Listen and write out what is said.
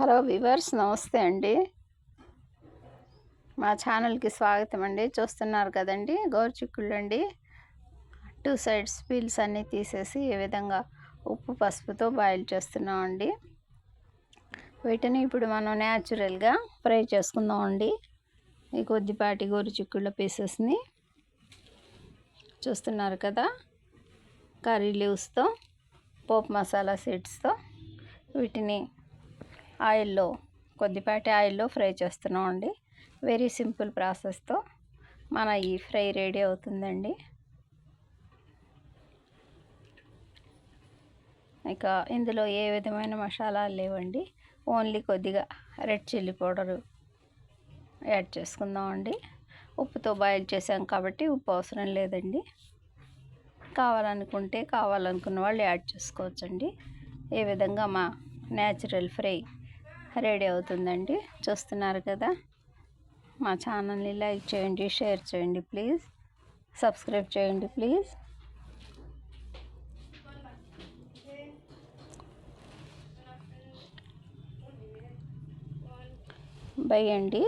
Hello viewers, నమస్తే అండి. మా ఛానల్కి స్వాగతం అండి. చూస్తున్నారు కదండి, గోరుచిక్కుళ్ళు అండి. 2 సైడ్స్ పీల్స్ అన్నీ తీసేసి ఈ విధంగా ఉప్పు పసుపుతో బాయిల్ చేస్తున్నామండి. వీటిని ఇప్పుడు మనం న్యాచురల్గా ఫ్రై చేసుకుందామండి. ఈ కొద్దిపాటి గోరుచిక్కుళ్ళ పీసెస్ని చూస్తున్నారు కదా, కర్రీ లీవ్స్తో, పోపు మసాలా సీడ్స్తో వీటిని కొద్దిపాటి ఆయిల్లో ఫ్రై చేస్తున్నామండి. వెరీ సింపుల్ ప్రాసెస్తో మన ఈ ఫ్రై రెడీ అవుతుందండి. ఇక ఇందులో ఏ విధమైన మసాలాలు లేవండి. ఓన్లీ కొద్దిగా రెడ్ చిల్లీ పౌడరు యాడ్ చేసుకుందామండి. ఉప్పుతో బాయిల్ చేసాం కాబట్టి ఉప్పు అవసరం లేదండి. కావాలనుకున్న వాళ్ళు యాడ్ చేసుకోవచ్చండి. ఈ విధంగా మా న్యాచురల్ ఫ్రై రెడీ అవుతుందండి. చూస్తున్నారు కదా, మా ఛానల్ని లైక్ చేయండి, షేర్ చేయండి ప్లీజ్, సబ్స్క్రైబ్ చేయండి ప్లీజ్. బై అండి.